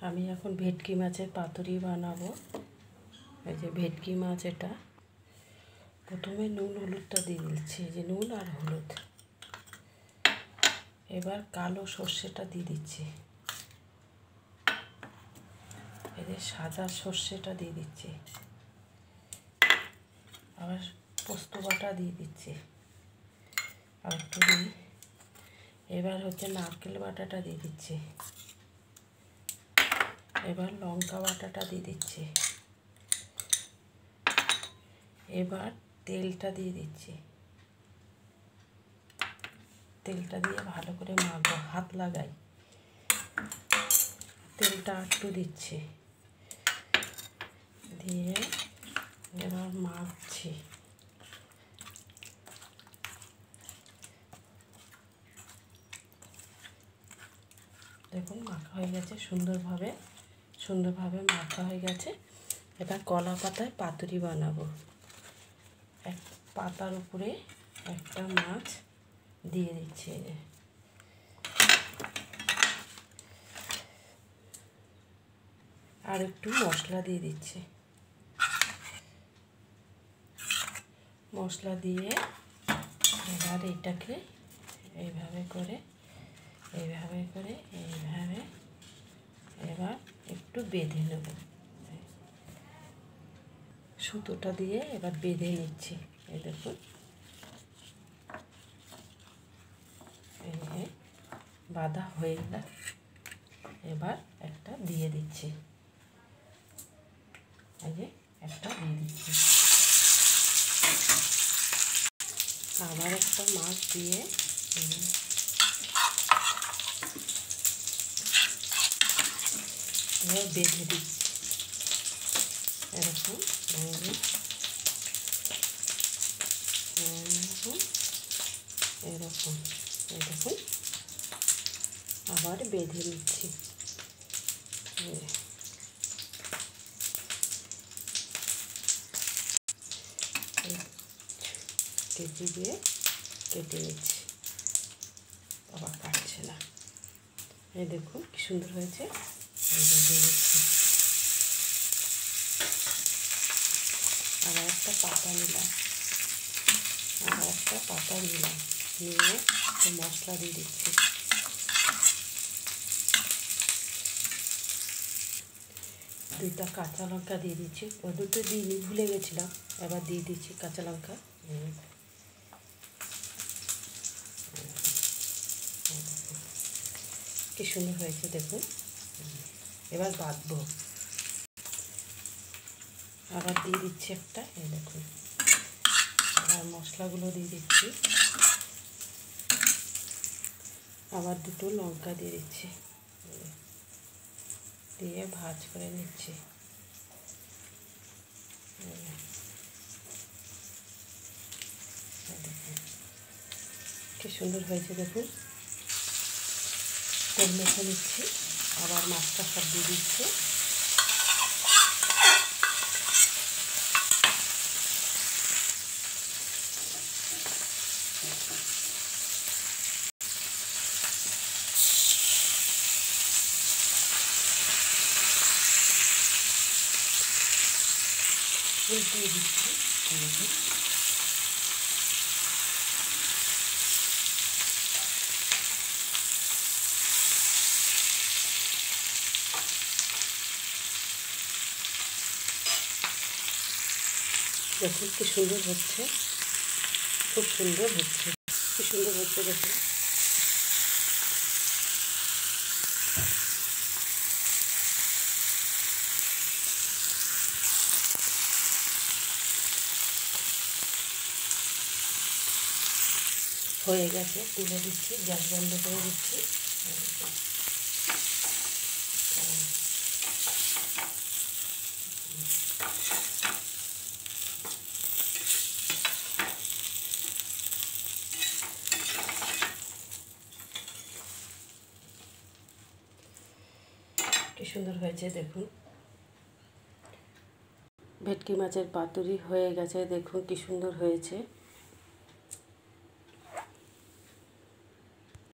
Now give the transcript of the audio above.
আমি এখন ভেটকি মাছের পাতুরি বানাবো। এই যে ভেটকি মাছ, এটা প্রথমে নুন হলুদটা দিয়ে দিচ্ছি, এই যে নুন আর হলুদ। এবার কালো সর্ষেটা দিয়ে দিচ্ছি, এই যে সাদা সর্ষেটা দিয়ে দিচ্ছি, আবার পোস্ত বাটা দিয়ে দিচ্ছি, আর একটু দিই। এবার হচ্ছে নারকেল বাটাটা দিয়ে দিচ্ছি, এবার লঙ্কা বাটাটা দিয়ে দিচ্ছি, এবার তেলটা দিয়ে দিচ্ছি। তেলটা দিয়ে ভালো করে মাখবো, হাত লাগাই। তেলটা একটু দিচ্ছি, দিয়ে এবার মাখছি। দেখুন মাখা হয়ে গেছে, সুন্দরভাবে মাখা হয়ে গেছে। এবার কলা পাতায় পাতুরি বানাবো। এক পাতার উপরে একটা মাছ দিয়ে দিচ্ছি, আর একটু মশলা দিয়ে দিচ্ছি। মশলা দিয়ে এবার এটাকে এইভাবে করে এবার একটু বেঁধে নেব। সুতোটা দিয়ে এবার বেঁধে নিচ্ছি। এই দেখুন, এই যে বাঁধা হয়ে গেল। এবার একটা দিয়ে দিচ্ছি, এই যে একটা দিয়ে দিচ্ছি। আবার একটা মাছ দিয়ে এবার বেঁধে দিচ্ছি। এরকম এরকম দেখুন, আবার বেঁধে নিচ্ছি। কেটে দিয়ে কেটে নিচ্ছি, আবার কাটছে না। এই দেখুন কি সুন্দর হয়েছে। আবার একটা পাতা নিলাম, নিয়ে একটু মশলা দিয়ে দিচ্ছি। দুইটা কাঁচা লঙ্কা দিয়ে দিচ্ছি, ও দুটো দিইনি, ভুলে গেছিলাম। এবার দিয়ে দিচ্ছি কাঁচা লঙ্কা। কি সুন্দর হয়েছে দেখুন। এবার বাঁধবো। আবার দিয়ে দিচ্ছি একটা, এই দেখুন। আবার মশলাগুলো দিয়ে দিচ্ছি, আবার দুটো লঙ্কা দিয়ে দিচ্ছি, দিয়ে ভাজ করে নিচ্ছি। কি সুন্দর হয়েছে দেখুন। তেল মেখে নিচ্ছি, আবার মাছটা সব দিয়ে দিচ্ছি। উল্টিয়ে দিচ্ছি, দেখুন কি সুন্দর হচ্ছে, খুব সুন্দর হচ্ছে, কি সুন্দর হচ্ছে দেখুন। হয়ে গেছে, তুলে দিচ্ছি, গ্যাস বন্ধ করে দিচ্ছি। কি সুন্দর হয়েছে দেখুন। ভেটকি মাছের পাতুরি হয়ে গেছে, দেখুন কি সুন্দর হয়েছে।